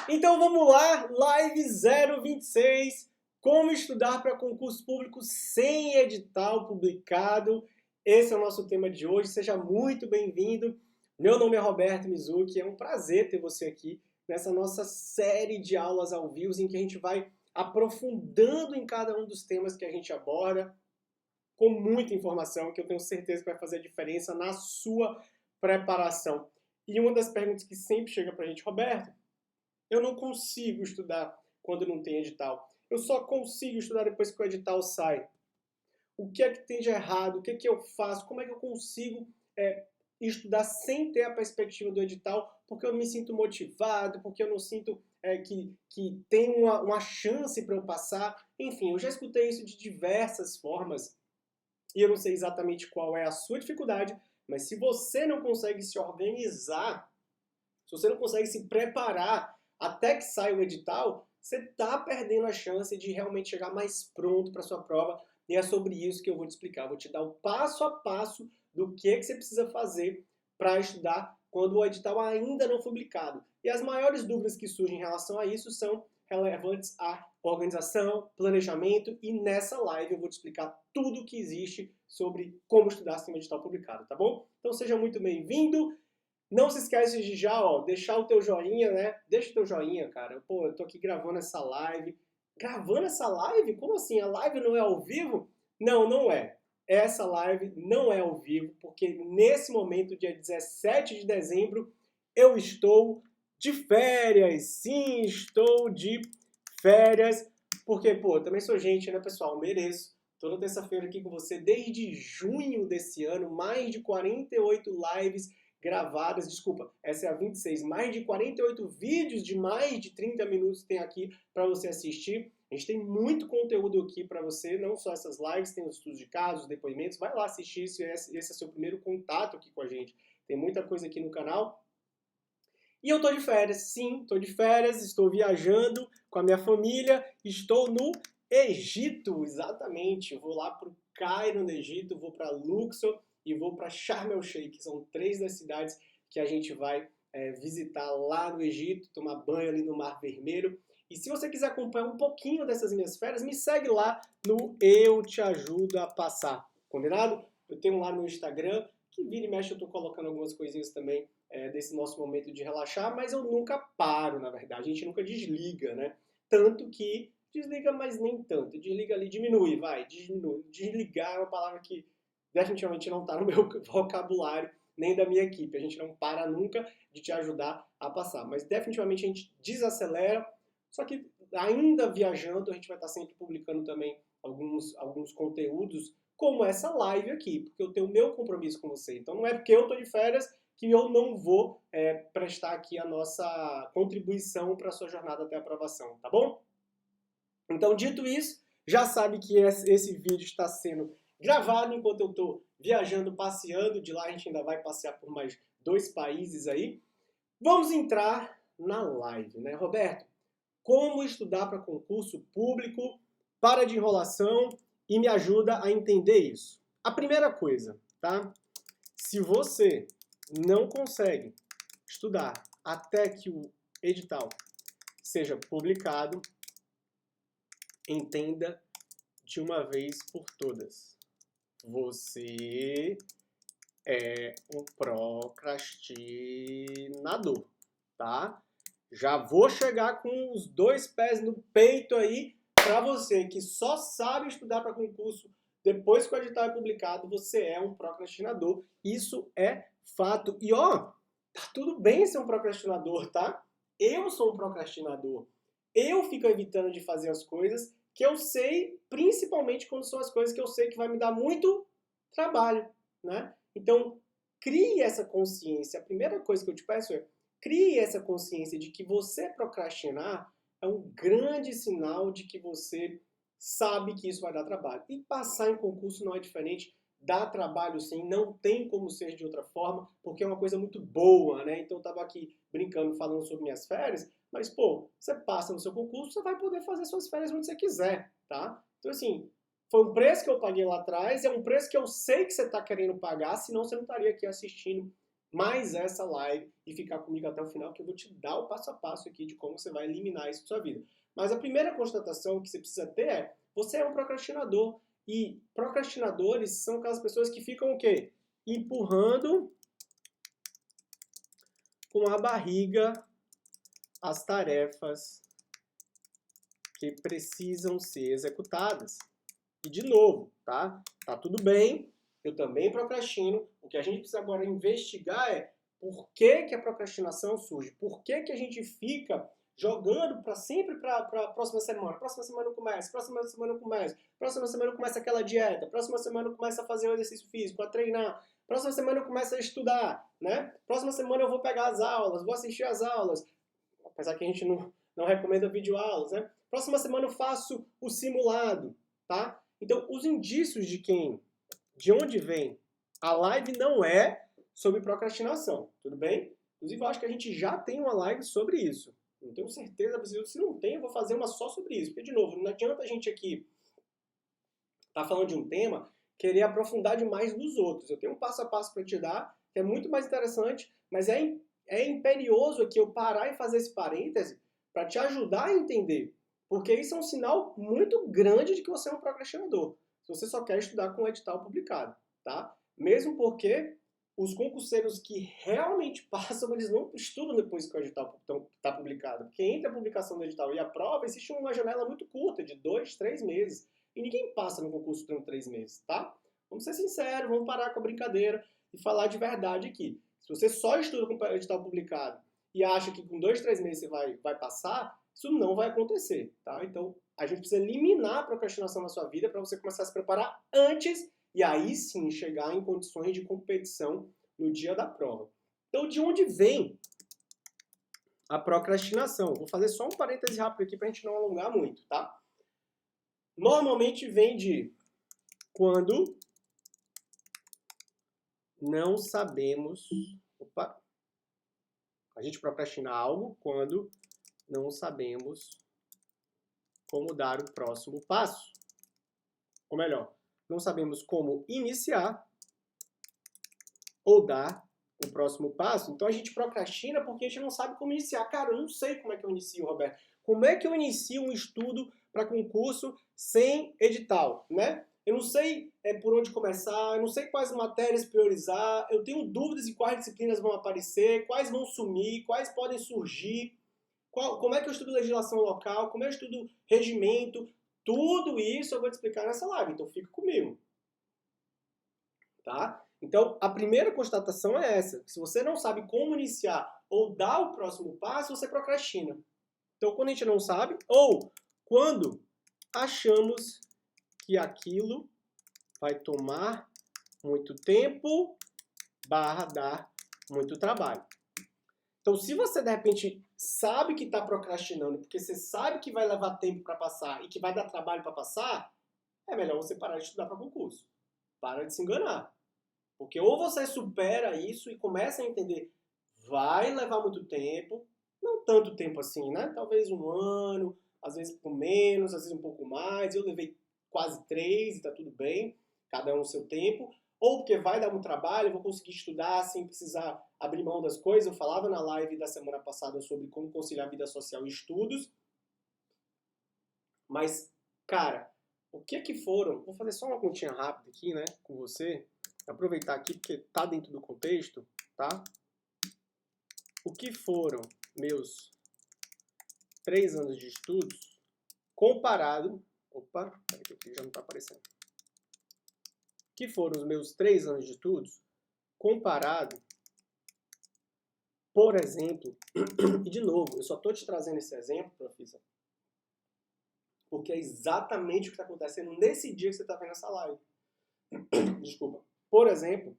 Então vamos lá, live 026, como estudar para concurso público sem edital publicado. Esse é o nosso tema de hoje, seja muito bem-vindo. Meu nome é Roberto Mizuki, é um prazer ter você aqui nessa nossa série de aulas ao vivo em que a gente vai aprofundando em cada um dos temas que a gente aborda, com muita informação que eu tenho certeza que vai fazer a diferença na sua preparação. E uma das perguntas que sempre chega para a gente, Roberto, eu não consigo estudar quando não tem edital. Eu só consigo estudar depois que o edital sai. O que é que tem de errado? O que é que eu faço? Como é que eu consigo estudar sem ter a perspectiva do edital? Porque eu me sinto motivado, porque eu não sinto que tem uma chance para eu passar. Enfim, eu já escutei isso de diversas formas e eu não sei exatamente qual é a sua dificuldade, mas se você não consegue se organizar, se você não consegue se preparar até que saia o edital, você está perdendo a chance de realmente chegar mais pronto para a sua prova. E é sobre isso que eu vou te explicar. Vou te dar o passo a passo do que você precisa fazer para estudar quando o edital ainda não foi publicado. E as maiores dúvidas que surgem em relação a isso são relevantes à organização, planejamento, e nessa live eu vou te explicar tudo o que existe sobre como estudar sem o edital publicado, tá bom? Então seja muito bem-vindo. Não se esquece de já, deixar o teu joinha, né? Deixa o teu joinha, cara. Pô, eu tô aqui gravando essa live. Gravando essa live? Como assim? A live não é ao vivo? Não, não é. Essa live não é ao vivo, porque nesse momento, dia 17 de dezembro, eu estou de férias. Sim, estou de férias. Porque, pô, eu também sou gente, né, pessoal? Mereço. Toda terça-feira aqui com você desde junho desse ano, mais de 48 lives gravadas, desculpa, essa é a 26, mais de 48 vídeos de mais de 30 minutos tem aqui para você assistir. A gente tem muito conteúdo aqui para você, não só essas lives, tem os estudos de casos, os vai lá assistir se esse é seu primeiro contato aqui com a gente. Tem muita coisa aqui no canal. E eu tô de férias, sim, tô de férias, estou viajando com a minha família, estou no Egito, exatamente. Vou lá pro Cairo, no Egito, vou para Luxor e vou para Sharm el-Sheikh, que são 3 das cidades que a gente vai visitar lá no Egito, tomar banho ali no Mar Vermelho. E se você quiser acompanhar um pouquinho dessas minhas férias, me segue lá no Eu Te Ajudo a Passar, combinado? Eu tenho lá no Instagram, que vira e mexe eu tô colocando algumas coisinhas também desse nosso momento de relaxar, mas eu nunca paro, na verdade, a gente nunca desliga, né? Tanto que desliga, mas nem tanto. Desliga ali, diminui, vai, diminui. Desligar é uma palavra que definitivamente não está no meu vocabulário, nem da minha equipe. A gente não para nunca de te ajudar a passar, mas definitivamente a gente desacelera, só que ainda viajando, a gente vai estar sempre publicando também alguns conteúdos, como essa live aqui, porque eu tenho o meu compromisso com você. Então não é porque eu estou de férias que eu não vou prestar aqui a nossa contribuição para a sua jornada até a aprovação, tá bom? Então, dito isso, já sabe que esse vídeo está sendo gravado enquanto eu estou viajando, passeando. De lá a gente ainda vai passear por mais 2 países aí. Vamos entrar na live, né, Roberto? Como estudar para concurso público? Para de enrolação e me ajuda a entender isso. A primeira coisa, tá? Se você não consegue estudar até que o edital seja publicado, entenda de uma vez por todas. Você é um procrastinador, tá? Já vou chegar com os 2 pés no peito aí para você que só sabe estudar para concurso depois que o edital é publicado, você é um procrastinador. Isso é fato. E tá tudo bem ser um procrastinador, tá? Eu sou um procrastinador. Eu fico evitando de fazer as coisas que eu sei, principalmente quando são as coisas que eu sei que vai me dar muito trabalho, né? Então, crie essa consciência. A primeira coisa que eu te peço é crie essa consciência de que você procrastinar é um grande sinal de que você sabe que isso vai dar trabalho. E passar em concurso não é diferente, dá trabalho sim, não tem como ser de outra forma, porque é uma coisa muito boa, né? Então eu estava aqui brincando, falando sobre minhas férias, mas, pô, você passa no seu concurso, você vai poder fazer suas férias onde você quiser, tá? Então, assim, foi um preço que eu paguei lá atrás, é um preço que eu sei que você está querendo pagar, senão você não estaria aqui assistindo mais essa live e ficar comigo até o final, que eu vou te dar o passo a passo aqui de como você vai eliminar isso da sua vida. Mas a primeira constatação que você precisa ter é, você é um procrastinador. E procrastinadores são aquelas pessoas que ficam o quê? Empurrando com a barriga as tarefas que precisam ser executadas. E de novo, tá? Tá tudo bem, eu também procrastino. O que a gente precisa agora investigar é por que que a procrastinação surge? Por que que a gente fica jogando para sempre para a próxima semana? Próxima semana eu começo, próxima semana eu começo, próxima semana eu começo aquela dieta, próxima semana eu começo a fazer um exercício físico, a treinar, próxima semana eu começo a estudar, né? Próxima semana eu vou pegar as aulas, vou assistir as aulas, apesar que a gente não recomenda videoaulas, né? Próxima semana eu faço o simulado, tá? Então, os indícios de onde vem a live não é sobre procrastinação, tudo bem? Inclusive, eu acho que a gente já tem uma live sobre isso. Não tenho certeza, se não tem, eu vou fazer uma só sobre isso. Porque, de novo, não adianta a gente aqui estar falando de um tema, querer aprofundar demais nos outros. Eu tenho um passo a passo para te dar, que é muito mais interessante, mas é imperioso aqui eu parar e fazer esse parêntese para te ajudar a entender. Porque isso é um sinal muito grande de que você é um procrastinador. Se você só quer estudar com o edital publicado, tá? Mesmo porque os concurseiros que realmente passam, eles não estudam depois que o edital está publicado. Porque entre a publicação do edital e a prova, existe uma janela muito curta, de 2, 3 meses. E ninguém passa no concurso durante 3 meses, tá? Vamos ser sinceros, vamos parar com a brincadeira e falar de verdade aqui. Se você só estuda com o edital publicado e acha que com 2, 3 meses você vai passar, isso não vai acontecer, tá? Então, a gente precisa eliminar a procrastinação na sua vida para você começar a se preparar antes e aí sim chegar em condições de competição no dia da prova. Então, de onde vem a procrastinação? Vou fazer só um parêntese rápido aqui para a gente não alongar muito, tá? Normalmente vem de quando não sabemos... Opa! A gente procrastina algo quando não sabemos como dar o próximo passo. Ou melhor, não sabemos como iniciar ou dar o próximo passo. Então a gente procrastina porque a gente não sabe como iniciar. Cara, eu não sei como é que eu inicio, Roberto. Como é que eu inicio um estudo para concurso sem edital, né? Eu não sei por onde começar, eu não sei quais matérias priorizar, eu tenho dúvidas em quais disciplinas vão aparecer, quais vão sumir, quais podem surgir, como é que eu estudo legislação local, como é que eu estudo regimento, tudo isso eu vou te explicar nessa live, então fica comigo. Tá? Então, a primeira constatação é essa. Se você não sabe como iniciar ou dar o próximo passo, você procrastina. Então, quando a gente não sabe, ou quando achamos que aquilo vai tomar muito tempo, dar muito trabalho. Então, se você, de repente, sabe que está procrastinando, porque você sabe que vai levar tempo para passar e que vai dar trabalho para passar, é melhor você parar de estudar para concurso. Para de se enganar. Porque ou você supera isso e começa a entender, vai levar muito tempo, não tanto tempo assim, né? Talvez 1 ano, às vezes por menos, às vezes um pouco mais. Eu levei quase 3 e tá tudo bem, cada um o seu tempo. Ou porque vai dar muito trabalho, eu vou conseguir estudar sem precisar abrir mão das coisas. Eu falava na live da semana passada sobre como conciliar vida social e estudos. Mas, cara, o que foram... Vou fazer só uma continha rápida aqui, né, com você. Aproveitar aqui porque tá dentro do contexto, tá? O que foram meus 3 anos de estudos comparado... Opa, peraí que aqui já não tá aparecendo. O que foram os meus 3 anos de estudos comparado, por exemplo, e de novo, eu só tô te trazendo esse exemplo, professor, porque é exatamente o que está acontecendo nesse dia que você está vendo essa live. Desculpa. Por exemplo,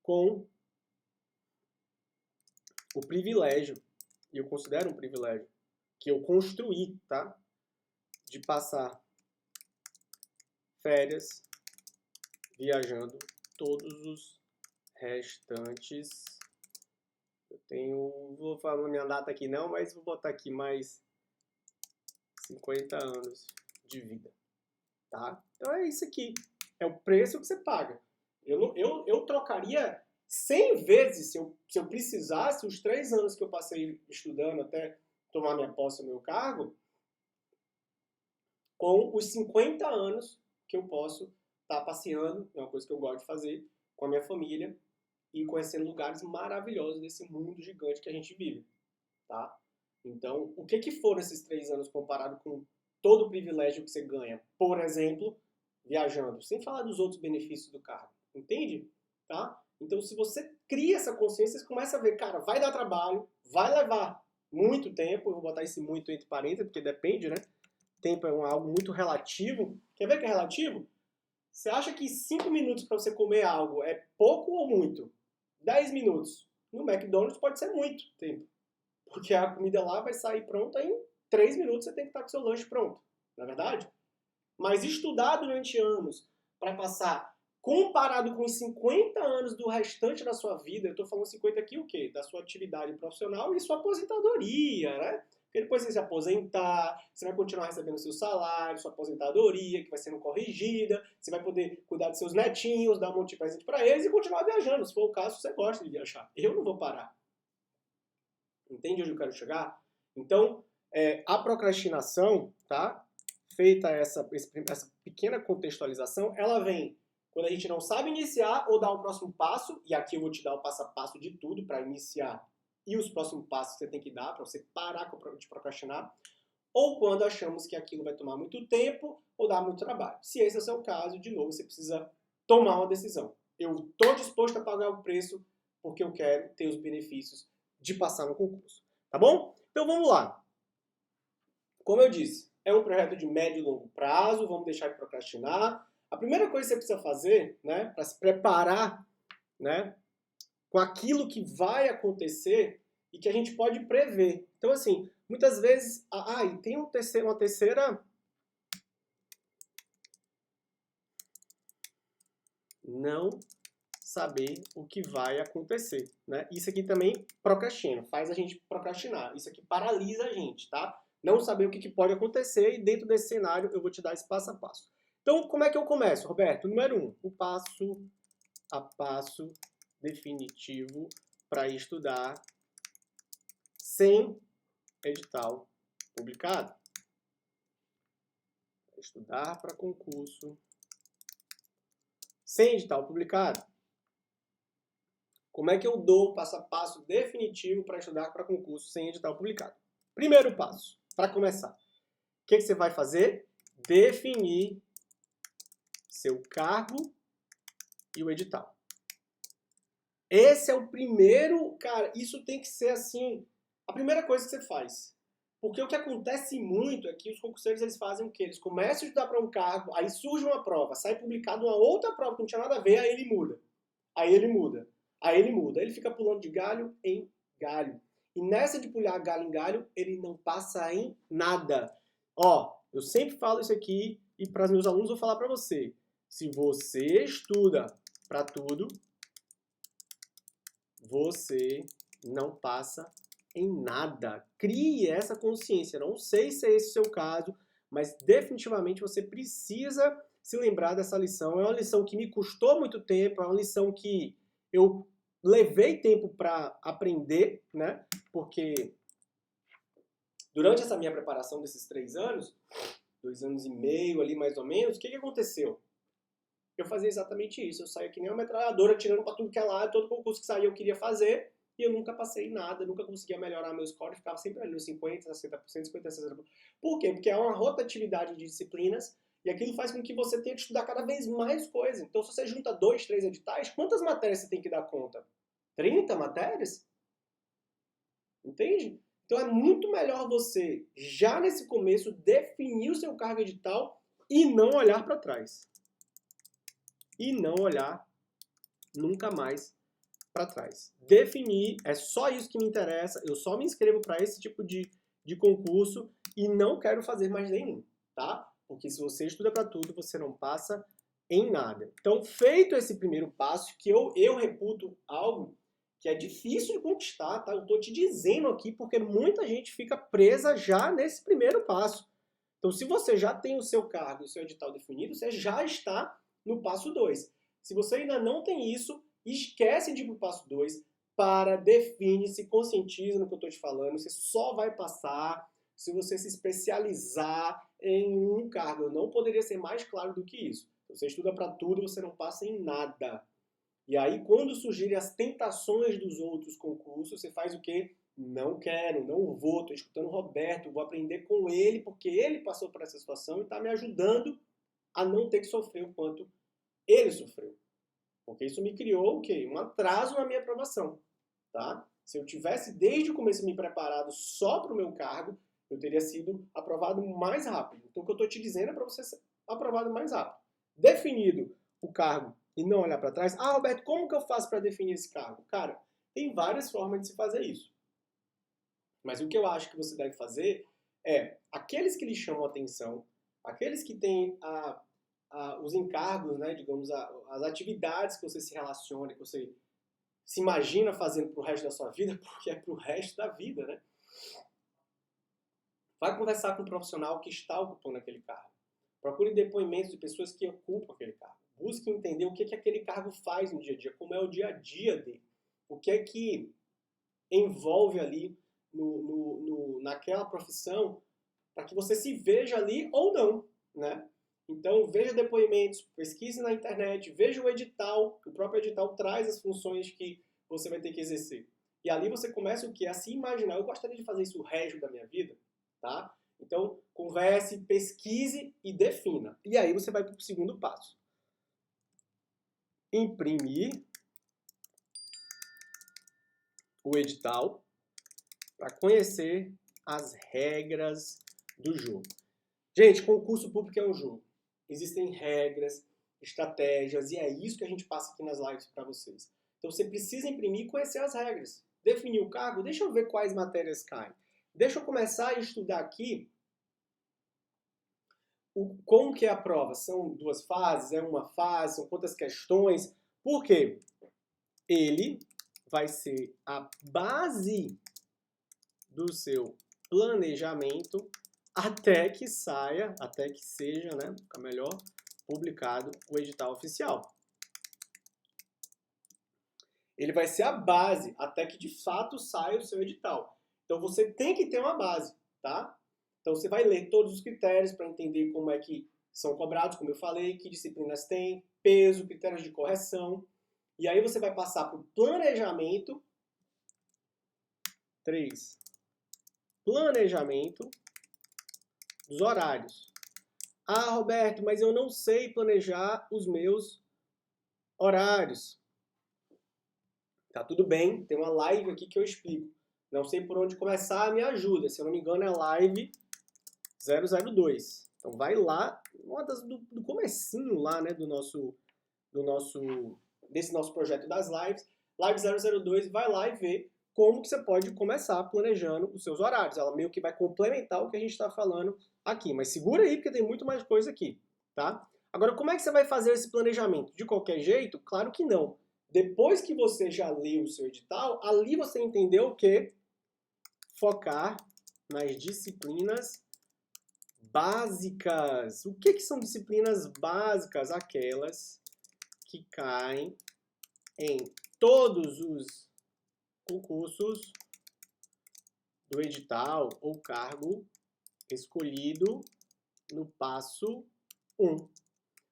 com o privilégio, e eu considero um privilégio, que eu construí, tá? De passar férias viajando todos os restantes. Vou falar minha data aqui não, mas vou botar aqui mais 50 anos de vida, tá? Então é isso aqui. É o preço que você paga. Eu trocaria 100 vezes, se eu precisasse, os 3 anos que eu passei estudando até tomar minha posse no meu cargo, com os 50 anos que eu posso estar passeando, é uma coisa que eu gosto de fazer, com a minha família e conhecendo lugares maravilhosos desse mundo gigante que a gente vive, tá? Então, o que foram esses 3 anos comparado com todo o privilégio que você ganha? Por exemplo, viajando, sem falar dos outros benefícios do cargo, entende? Tá? Então, se você cria essa consciência, você começa a ver, cara, vai dar trabalho, vai levar muito tempo, eu vou botar esse muito entre parênteses, porque depende, né? Tempo é algo muito relativo. Quer ver que é relativo? Você acha que 5 minutos para você comer algo é pouco ou muito? 10 minutos. No McDonald's pode ser muito tempo. Porque a comida lá vai sair pronta em 3 minutos, você tem que estar com seu lanche pronto. Não é verdade? Mas estudar durante anos para passar, comparado com os 50 anos do restante da sua vida, eu estou falando 50 aqui o quê? Da sua atividade profissional e sua aposentadoria, né? Porque depois você se aposentar, você vai continuar recebendo seu salário, sua aposentadoria, que vai sendo corrigida, você vai poder cuidar dos seus netinhos, dar um monte de presente para eles e continuar viajando. Se for o caso, você gosta de viajar. Eu não vou parar. Entende onde eu quero chegar? Então, a procrastinação, tá? Feita essa pequena contextualização, ela vem quando a gente não sabe iniciar ou dar o próximo passo, e aqui eu vou te dar o passo a passo de tudo para iniciar e os próximos passos que você tem que dar para você parar de procrastinar, ou quando achamos que aquilo vai tomar muito tempo ou dar muito trabalho. Se esse é o seu caso, de novo, você precisa tomar uma decisão. Eu estou disposto a pagar o preço porque eu quero ter os benefícios de passar no concurso. Tá bom? Então vamos lá. Como eu disse, é um projeto de médio e longo prazo, vamos deixar de procrastinar. A primeira coisa que você precisa fazer, né, para se preparar, né, com aquilo que vai acontecer e que a gente pode prever. Então, assim, muitas vezes... e tem uma terceira... Não saber o que vai acontecer, né? Isso aqui também procrastina, faz a gente procrastinar. Isso aqui paralisa a gente, tá? Não saber o que pode acontecer e dentro desse cenário eu vou te dar esse passo a passo. Então, como é que eu começo, Roberto? Número 1, o passo a passo definitivo para estudar sem edital publicado. Estudar para concurso sem edital publicado. Como é que eu dou o passo a passo definitivo para estudar para concurso sem edital publicado? Primeiro passo, para começar. O que você vai fazer? Definir seu cargo e o edital. Esse é o primeiro, cara, isso tem que ser assim, a primeira coisa que você faz. Porque o que acontece muito é que os concurseiros eles fazem o quê? Eles começam a estudar para um cargo, aí surge uma prova, sai publicada uma outra prova que não tinha nada a ver, aí ele muda. Aí ele muda. Aí ele muda. Ele fica pulando de galho em galho. E nessa de pular galho em galho, ele não passa em nada. Ó, eu sempre falo isso aqui e para os meus alunos eu vou falar para você. Se você estuda para tudo, você não passa em nada. Crie essa consciência. Não sei se é esse o seu caso, mas definitivamente você precisa se lembrar dessa lição. É uma lição que me custou muito tempo, é uma lição que eu levei tempo para aprender, né? Porque durante essa minha preparação desses 3 anos, 2 anos e meio ali mais ou menos, o que aconteceu? Eu fazia exatamente isso. Eu saía que nem uma metralhadora, tirando para tudo que é lado, todo concurso que saía eu queria fazer, e eu nunca passei em nada, nunca conseguia melhorar meu score, ficava sempre ali nos 50%, 60%, 50%, 60%. Por quê? Porque é uma rotatividade de disciplinas, e aquilo faz com que você tenha que estudar cada vez mais coisa. Então, se você junta 2, 3 editais, quantas matérias você tem que dar conta? 30 matérias? Entende? Então, é muito melhor você, já nesse começo, definir o seu cargo edital e não olhar para trás. E não olhar nunca mais para trás. Definir, é só isso que me interessa, eu só me inscrevo para esse tipo de concurso e não quero fazer mais nenhum, tá? Porque se você estuda para tudo, você não passa em nada. Então, feito esse primeiro passo, que eu reputo algo que é difícil de conquistar, tá? Eu estou te dizendo aqui porque muita gente fica presa já nesse primeiro passo. Então, se você já tem o seu cargo, o seu edital definido, você já está no passo 2. Se você ainda não tem isso, Esquece de ir para o passo 2, para, define, se conscientiza no que eu estou te falando. Você só vai passar se você se especializar em um cargo. Eu não poderia ser mais claro do que isso. Você estuda para tudo, você não passa em nada. E aí, quando surgirem as tentações dos outros concursos, você faz o quê? Não quero, não vou, estou escutando o Roberto, vou aprender com ele, porque ele passou por essa situação e está me ajudando a não ter que sofrer o quanto ele sofreu. Porque isso me criou o quê? Um atraso na minha aprovação. Tá? Se eu tivesse desde o começo me preparado só para o meu cargo, eu teria sido aprovado mais rápido. Então o que eu estou te dizendo é para você ser aprovado mais rápido. Definido o cargo e não olhar para trás. Ah, Roberto, como que eu faço para definir esse cargo? Cara, tem várias formas de se fazer isso. Mas o que eu acho que você deve fazer é aqueles que lhe chamam a atenção, aqueles que têm os encargos, né, digamos, as atividades que você se relaciona, que você se imagina fazendo pro resto da sua vida, porque é pro resto da vida, né? Vai conversar com um profissional que está ocupando aquele cargo. Procure depoimentos de pessoas que ocupam aquele cargo. Busque entender o que aquele cargo faz no dia a dia, como é o dia a dia dele. O que é que envolve ali naquela profissão para que você se veja ali ou não, né? Então, veja depoimentos, pesquise na internet, veja o edital, o próprio edital traz as funções que você vai ter que exercer. E ali você começa o quê? A se imaginar, eu gostaria de fazer isso o resto da minha vida, tá? Então, converse, pesquise e defina. E aí você vai para o segundo passo. Imprimir o edital para conhecer as regras do jogo. Gente, concurso público é um jogo. Existem regras, estratégias, e é isso que a gente passa aqui nas lives para vocês. Então você precisa imprimir e conhecer as regras. Definir o cargo, deixa eu ver quais matérias caem. Deixa eu começar a estudar aqui como que é a prova. São 2 fases, é uma fase, são quantas questões. Por quê? Ele vai ser a base do seu planejamento até que saia, até que seja, né, fica melhor, publicado o edital oficial. Ele vai ser a base até que de fato saia o seu edital. Então você tem que ter uma base, tá? Então você vai ler todos os critérios para entender como é que são cobrados, como eu falei, que disciplinas tem, peso, critérios de correção. E aí você vai passar para o planejamento. 3. Planejamento dos horários. Ah, Roberto, mas eu não sei planejar os meus horários. Tá tudo bem, tem uma live aqui que eu explico. Não sei por onde começar, me ajuda. Se eu não me engano é live 002. Então vai lá, uma do comecinho lá, né, desse nosso projeto das lives. Live 002, vai lá e vê como que você pode começar planejando os seus horários. Ela meio que vai complementar o que a gente está falando aqui. Mas segura aí, porque tem muito mais coisa aqui, tá? Agora, como é que você vai fazer esse planejamento? De qualquer jeito? Claro que não. Depois que você já leu o seu edital, ali você entendeu o quê? Focar nas disciplinas básicas. O que são disciplinas básicas? Aquelas que caem em todos os concursos do edital ou cargo escolhido no passo 1.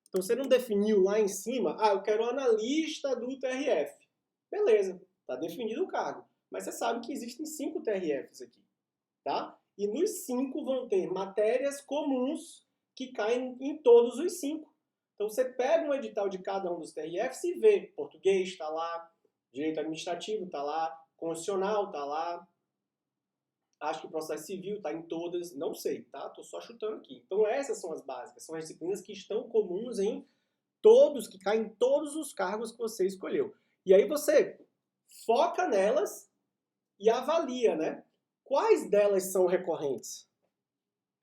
Então você não definiu lá em cima, eu quero analista do TRF. Beleza, está definido o cargo. Mas você sabe que existem 5 TRFs aqui, tá? E nos 5 vão ter matérias comuns que caem em todos os 5. Então você pega um edital de cada um dos TRFs e vê. Português está lá, direito administrativo está lá, constitucional está lá, acho que o processo civil está em todas, não sei, tá? Estou só chutando aqui. Então essas são as básicas, são as disciplinas que estão comuns em todos, que caem em todos os cargos que você escolheu. E aí você foca nelas e avalia, né? Quais delas são recorrentes?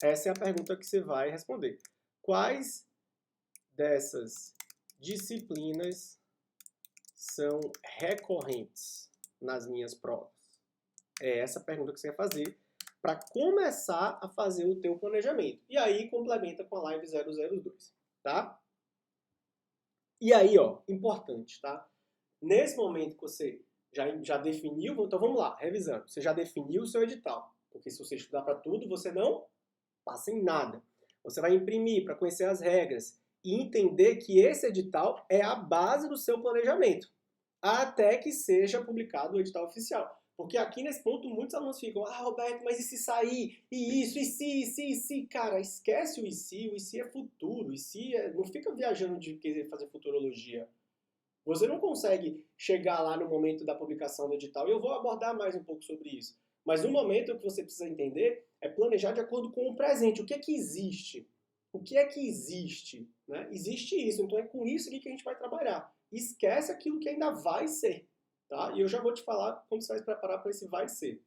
Essa é a pergunta que você vai responder. Quais dessas disciplinas são recorrentes nas minhas provas? É essa a pergunta que você vai fazer para começar a fazer o teu planejamento. E aí complementa com a live 002, tá? E aí, ó, importante, tá? Nesse momento que você já definiu, então vamos lá, revisando. Você já definiu o seu edital, porque se você estudar para tudo, você não passa em nada. Você vai imprimir para conhecer as regras e entender que esse edital é a base do seu planejamento, até que seja publicado o edital oficial. Porque aqui nesse ponto muitos alunos ficam, Roberto, mas e se sair? E isso? E se? Cara, esquece o e se é futuro, não fica viajando de querer fazer futurologia. Você não consegue chegar lá no momento da publicação do edital, e eu vou abordar mais um pouco sobre isso. Mas no momento o que você precisa entender é planejar de acordo com o presente. O que é que existe? O que é que existe? Né? Existe isso, então é com isso aqui que a gente vai trabalhar. Esquece aquilo que ainda vai ser. Tá? E eu já vou te falar como você vai se preparar para esse vai ser.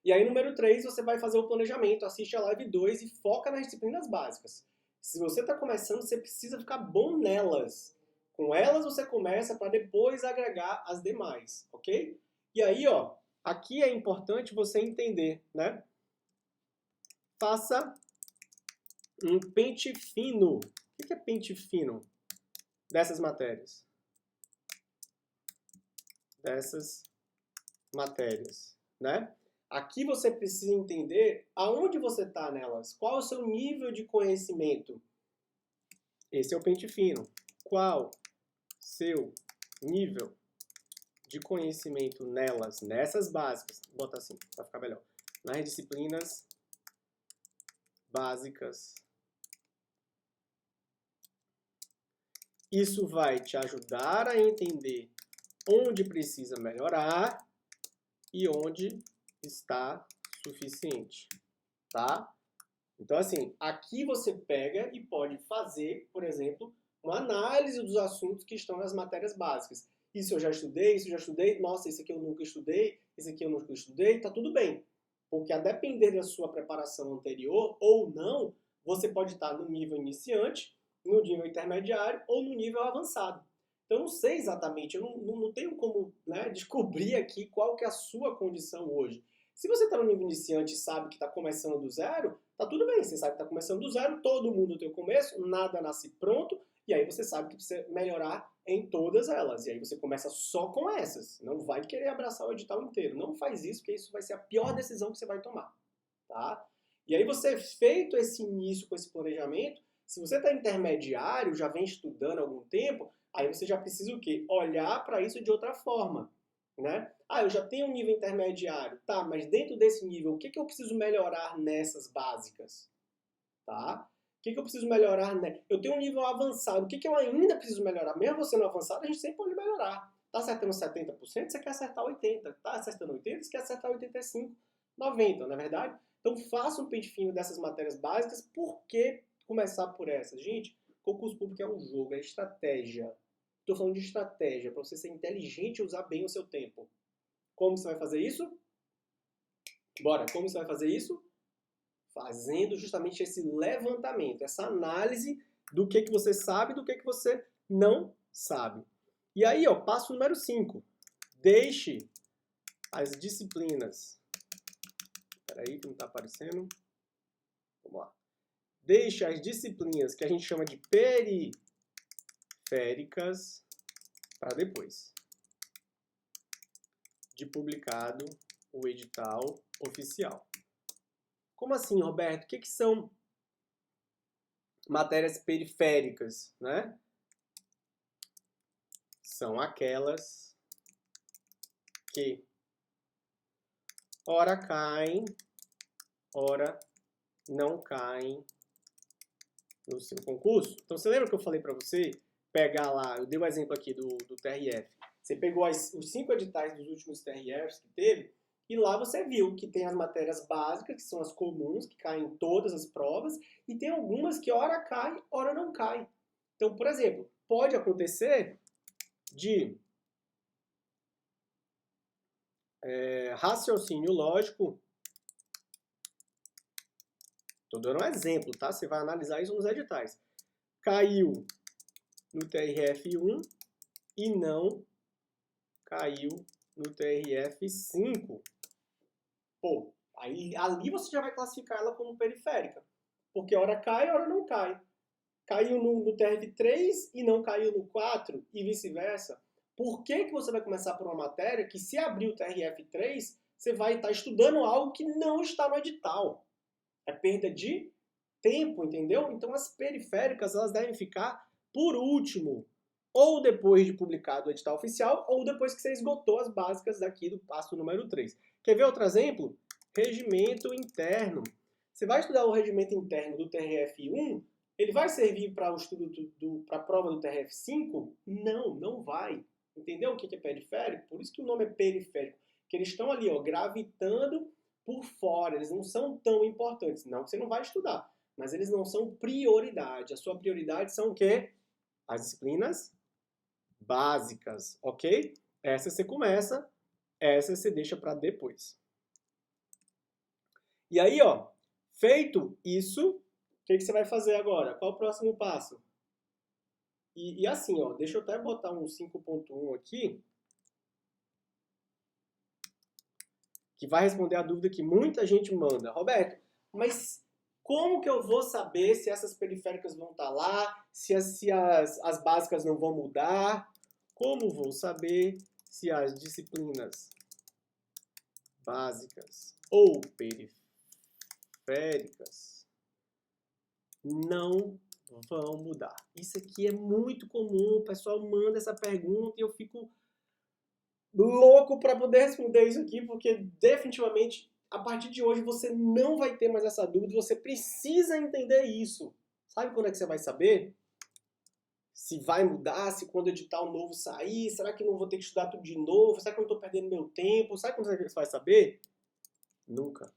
E aí, número 3, você vai fazer o planejamento, assiste a live 2 e foca nas disciplinas básicas. Se você está começando, você precisa ficar bom nelas. Com elas você começa para depois agregar as demais, ok? E aí, ó, aqui é importante você entender, né? Faça um pente fino. O que é pente fino dessas matérias? Né? Aqui você precisa entender aonde você está nelas, qual é o seu nível de conhecimento. Esse é o pente fino. Qual seu nível de conhecimento nelas, nessas básicas, vou botar assim, para ficar melhor, nas disciplinas básicas. Isso vai te ajudar a entender onde precisa melhorar e onde está suficiente, tá? Então, assim, aqui você pega e pode fazer, por exemplo, uma análise dos assuntos que estão nas matérias básicas. Isso eu já estudei, nossa, esse aqui eu nunca estudei, esse aqui eu nunca estudei, tá tudo bem. Porque a depender da sua preparação anterior ou não, você pode estar no nível iniciante, no nível intermediário ou no nível avançado. Então, eu não sei exatamente, eu não tenho como, né, descobrir aqui qual que é a sua condição hoje. Se você está no nível iniciante e sabe que está começando do zero, tá tudo bem, você sabe que está começando do zero, todo mundo tem o começo, nada nasce pronto, e aí você sabe que precisa melhorar em todas elas. E aí você começa só com essas, não vai querer abraçar o edital inteiro. Não faz isso, porque isso vai ser a pior decisão que você vai tomar. Tá? E aí você, feito esse início com esse planejamento, se você está intermediário, já vem estudando há algum tempo, aí você já precisa o quê? Olhar para isso de outra forma. Né? Eu já tenho um nível intermediário, tá, mas dentro desse nível, o que eu preciso melhorar nessas básicas? Tá? O que eu preciso melhorar? Eu tenho um nível avançado, o que eu ainda preciso melhorar? Mesmo você no avançado, a gente sempre pode melhorar. Tá acertando 70%, você quer acertar 80%. Tá acertando 80%, você quer acertar 85%, 90%, não é verdade? Então faça um pente fino dessas matérias básicas. Por que começar por essas? Gente, concurso público é um jogo, é estratégia. Estou falando de estratégia, para você ser inteligente e usar bem o seu tempo. Como você vai fazer isso? Bora, como você vai fazer isso? Fazendo justamente esse levantamento, essa análise do que você sabe e do que você não sabe. E aí, ó, passo número 5. Deixe as disciplinas... Peraí, que não está aparecendo. Vamos lá. Deixe as disciplinas que a gente chama de periféricas para depois de publicado o edital oficial. Como assim, Roberto? O que são matérias periféricas, né? São aquelas que ora caem, ora não caem no seu concurso. Então, você lembra que eu falei para você pegar lá, eu dei o exemplo aqui do TRF. Você pegou os 5 editais dos últimos TRFs que teve, e lá você viu que tem as matérias básicas, que são as comuns, que caem em todas as provas, e tem algumas que ora cai, ora não cai. Então, por exemplo, pode acontecer de raciocínio lógico. Estou dando um exemplo, tá? Você vai analisar isso nos editais. Caiu no TRF1 e não caiu no TRF5. Pô, aí ali você já vai classificar ela como periférica. Porque hora cai, hora não cai. caiu no TRF3 e não caiu no 4 e vice-versa? Por que você vai começar por uma matéria que, se abrir o TRF3, você vai estar estudando algo que não está no edital? É perda de tempo, entendeu? Então as periféricas, elas devem ficar por último, ou depois de publicado o edital oficial, ou depois que você esgotou as básicas daqui do passo número 3. Quer ver outro exemplo? Regimento interno. Você vai estudar o regimento interno do TRF1, ele vai servir para o estudo para a prova do TRF5? Não, não vai. Entendeu o que é periférico? Por isso que o nome é periférico. Que eles estão ali, ó, gravitando por fora, eles não são tão importantes. Não que você não vai estudar, mas eles não são prioridade. A sua prioridade são o quê? As disciplinas básicas, ok? Essa você começa, essa você deixa para depois. E aí, ó, feito isso, o que você vai fazer agora? Qual o próximo passo? E assim, ó, deixa eu até botar um 5.1 aqui, que vai responder a dúvida que muita gente manda. Roberto, mas como que eu vou saber se essas periféricas vão estar lá, se as básicas não vão mudar? Como vou saber se as disciplinas básicas ou periféricas não vão mudar? Isso aqui é muito comum, o pessoal manda essa pergunta e eu fico louco para poder responder isso aqui, porque definitivamente a partir de hoje você não vai ter mais essa dúvida, você precisa entender isso. Sabe quando é que você vai saber? Se vai mudar, se quando o edital novo sair, será que não vou ter que estudar tudo de novo? Será que eu não estou perdendo meu tempo? Sabe quando você vai saber? Nunca.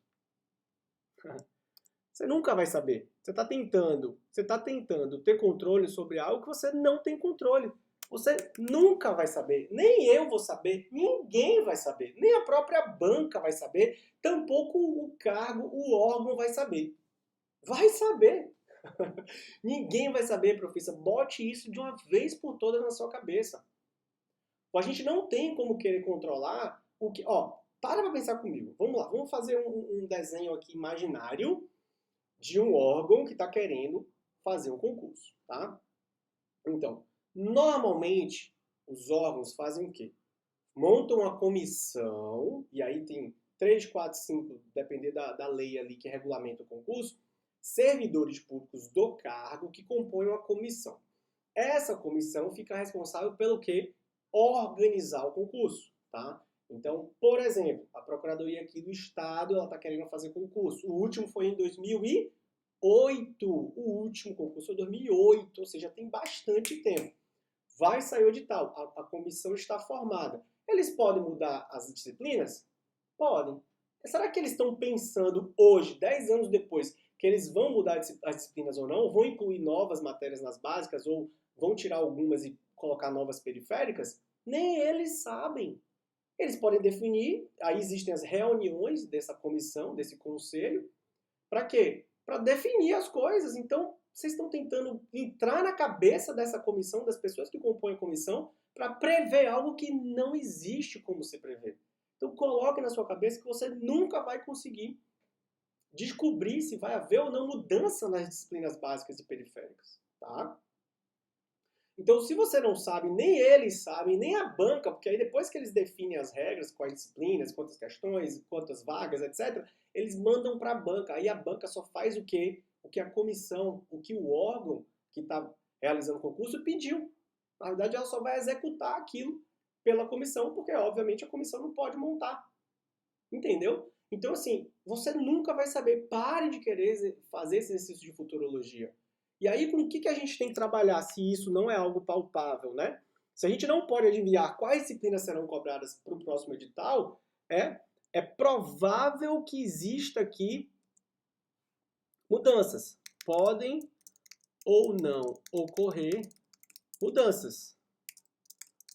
Você nunca vai saber. Você está tentando ter controle sobre algo que você não tem controle. Você nunca vai saber, nem eu vou saber, ninguém vai saber, nem a própria banca vai saber, tampouco o cargo, o órgão vai saber. Vai saber. Ninguém vai saber, professor. Bote isso de uma vez por todas na sua cabeça. A gente não tem como querer controlar o que... Ó, para pensar comigo. Vamos lá, vamos fazer um desenho aqui imaginário de um órgão que está querendo fazer um concurso, tá? Então, normalmente, os órgãos fazem o quê? Montam uma comissão, e aí tem 3, 4, 5, depender da lei ali que regulamenta o concurso, servidores públicos do cargo que compõem uma comissão. Essa comissão fica responsável pelo quê? Organizar o concurso, tá? Então, por exemplo, a Procuradoria aqui do Estado, ela está querendo fazer concurso. O último foi em 2008. O último concurso foi em 2008, ou seja, tem bastante tempo. Vai sair o edital, a comissão está formada. Eles podem mudar as disciplinas? Podem. Será que eles estão pensando hoje, 10 anos depois, que eles vão mudar as disciplinas ou não? Vão incluir novas matérias nas básicas ou vão tirar algumas e colocar novas periféricas? Nem eles sabem. Eles podem definir, aí existem as reuniões dessa comissão, desse conselho, para quê? Para definir as coisas. Então, vocês estão tentando entrar na cabeça dessa comissão, das pessoas que compõem a comissão, para prever algo que não existe como se prever. Então, coloque na sua cabeça que você nunca vai conseguir descobrir se vai haver ou não mudança nas disciplinas básicas e periféricas, tá? Então, se você não sabe, nem eles sabem, nem a banca, porque aí depois que eles definem as regras, quais disciplinas, quantas questões, quantas vagas, etc., eles mandam para a banca. Aí a banca só faz o quê? O que a comissão, o que o órgão que está realizando o concurso pediu. Na verdade, ela só vai executar aquilo pela comissão, porque, obviamente, a comissão não pode montar. Entendeu? Então, assim, você nunca vai saber. Pare de querer fazer esse exercício de futurologia. E aí, com o que a gente tem que trabalhar se isso não é algo palpável, né? Se a gente não pode adivinhar quais disciplinas serão cobradas para o próximo edital, é provável que exista aqui mudanças. Podem ou não ocorrer mudanças.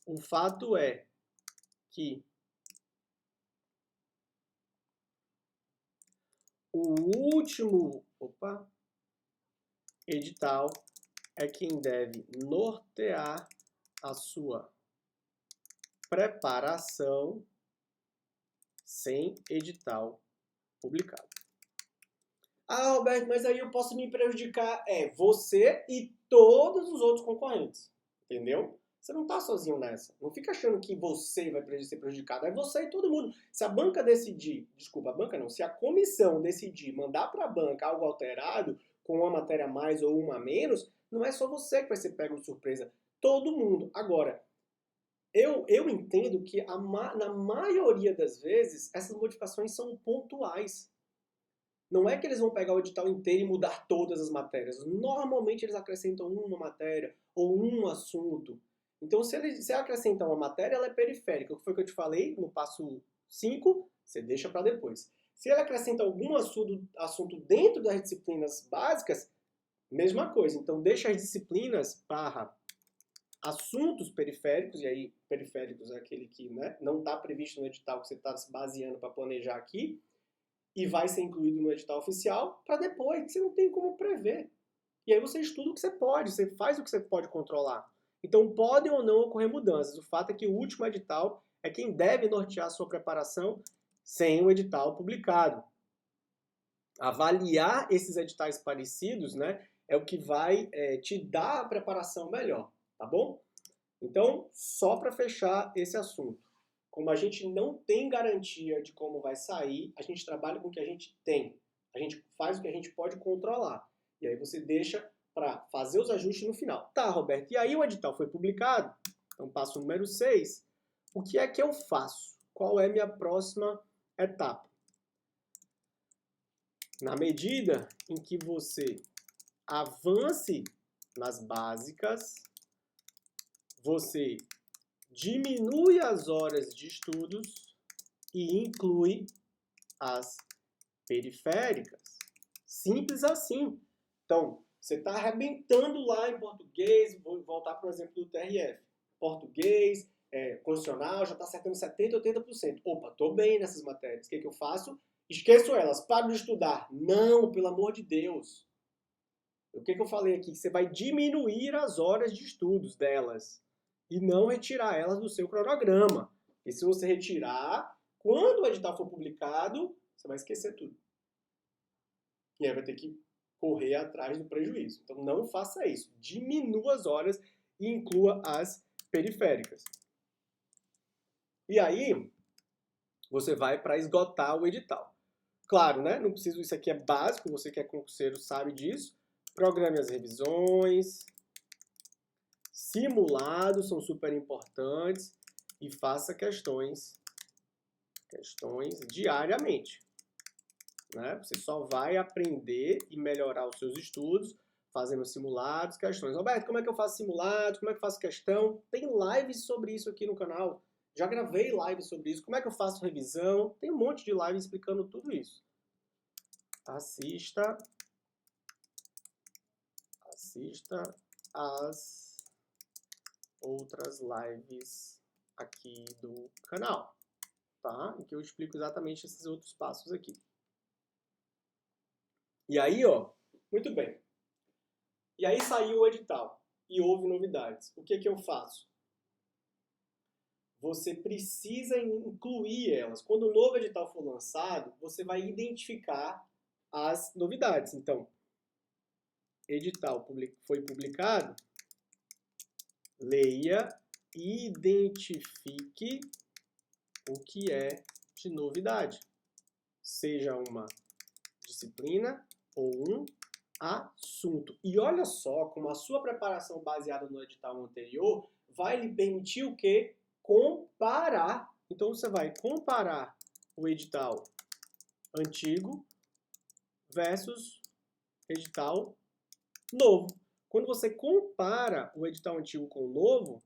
O fato é que o último edital é quem deve nortear a sua preparação sem edital publicado. Ah, Roberto, mas aí eu posso me prejudicar. É, você e todos os outros concorrentes. Entendeu? Você não está sozinho nessa. Não fica achando que você vai ser prejudicado. É você e todo mundo. Se a banca decidir, desculpa, a banca não, se a comissão decidir mandar para a banca algo alterado, com uma matéria a mais ou uma a menos, não é só você que vai ser pego de surpresa. Todo mundo. Agora, eu entendo que na maioria das vezes, essas modificações são pontuais. Não é que eles vão pegar o edital inteiro e mudar todas as matérias. Normalmente eles acrescentam uma matéria ou um assunto. Então, se acrescentar uma matéria, ela é periférica. O que foi que eu te falei no passo 5, você deixa para depois. Se ele acrescenta algum assunto dentro das disciplinas básicas, mesma coisa. Então, deixa as disciplinas barra assuntos periféricos, e aí periféricos é aquele que, né, não está previsto no edital que você está se baseando para planejar aqui, e vai ser incluído no edital oficial para depois, que você não tem como prever. E aí você estuda o que você pode, você faz o que você pode controlar. Então podem ou não ocorrer mudanças. O fato é que o último edital é quem deve nortear a sua preparação sem o edital publicado. Avaliar esses editais parecidos, né, é o que vai te dar a preparação melhor, tá bom? Então, só para fechar esse assunto. Como a gente não tem garantia de como vai sair, a gente trabalha com o que a gente tem. A gente faz o que a gente pode controlar. E aí você deixa para fazer os ajustes no final. Tá, Roberto, e aí o edital foi publicado? Então, passo número 6. O que é que eu faço? Qual é a minha próxima etapa? Na medida em que você avance nas básicas, você diminui as horas de estudos e inclui as periféricas. Simples assim. Então, você está arrebentando lá em português, vou voltar para o exemplo do TRF. Português, constitucional, já está acertando 70%, 80%. Opa, estou bem nessas matérias. O que eu faço? Esqueço elas, paro de estudar. Não, pelo amor de Deus. O que eu falei aqui? Você vai diminuir as horas de estudos delas e não retirar elas do seu cronograma. E se você retirar, quando o edital for publicado, você vai esquecer tudo. E aí vai ter que correr atrás do prejuízo. Então não faça isso. Diminua as horas e inclua as periféricas. E aí você vai para esgotar o edital. Claro, né? Não preciso, isso aqui é básico, você que é concurseiro sabe disso. Programe as revisões. Simulados são super importantes e faça questões diariamente. Né? Você só vai aprender e melhorar os seus estudos fazendo simulados, questões. Roberto, como é que eu faço simulados? Como é que eu faço questão? Tem lives sobre isso aqui no canal. Já gravei lives sobre isso. Como é que eu faço revisão? Tem um monte de lives explicando tudo isso. Assista as outras lives aqui do canal, tá? Em que eu explico exatamente esses outros passos aqui. E aí, ó, muito bem. E aí saiu o edital e houve novidades. O que eu faço? Você precisa incluir elas. Quando o novo edital for lançado, você vai identificar as novidades. Então, edital foi publicado, leia e identifique o que é de novidade. Seja uma disciplina ou um assunto. E olha só como a sua preparação baseada no edital anterior vai lhe permitir o quê? Comparar. Então você vai comparar o edital antigo versus edital novo. Quando você compara o edital antigo com o novo,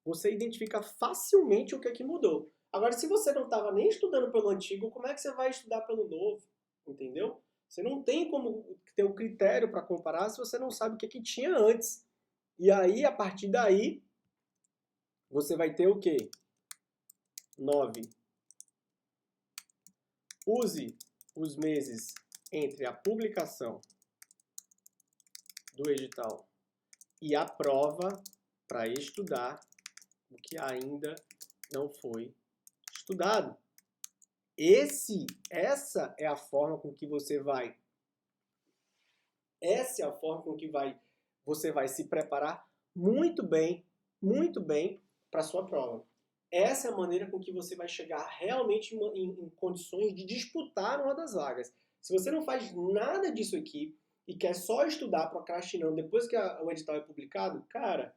você identifica facilmente o que é que mudou. Agora, se você não estava nem estudando pelo antigo, como é que você vai estudar pelo novo? Entendeu? Você não tem como ter um critério para comparar se você não sabe o que, que tinha antes. E aí, a partir daí, você vai ter o quê? 9. Use os meses entre a publicação do edital e a prova para estudar o que ainda não foi estudado. Essa é a forma com que você vai Essa é a forma com que você vai se preparar muito bem para a sua prova. Essa é a maneira com que você vai chegar realmente em condições de disputar uma das vagas. Se você não faz nada disso aqui e quer só estudar procrastinando depois que o edital é publicado, cara,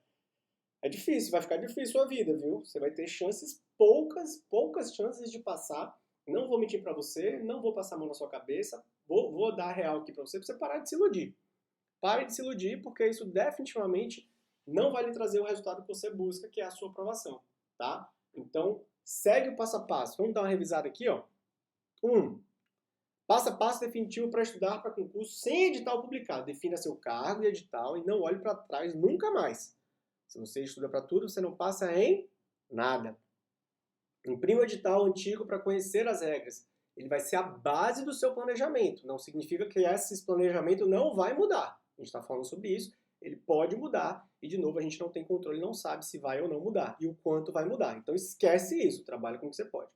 é difícil, vai ficar difícil a vida, viu? Você vai ter chances, poucas chances de passar. Não vou mentir para você, não vou passar a mão na sua cabeça, vou dar real aqui para você parar de se iludir. Pare de se iludir, porque isso definitivamente não vai lhe trazer o resultado que você busca, que é a sua aprovação, tá? Então, segue o passo a passo. Vamos dar uma revisada aqui, ó. 1. Passo a passo definitivo para estudar para concurso sem edital publicado. Defina seu cargo e edital e não olhe para trás nunca mais. Se você estuda para tudo, você não passa em nada. Imprima o edital antigo para conhecer as regras. Ele vai ser a base do seu planejamento. Não significa que esse planejamento não vai mudar. A gente está falando sobre isso. Ele pode mudar e, de novo, a gente não tem controle, não sabe se vai ou não mudar e o quanto vai mudar. Então, esquece isso. Trabalha com o que você pode.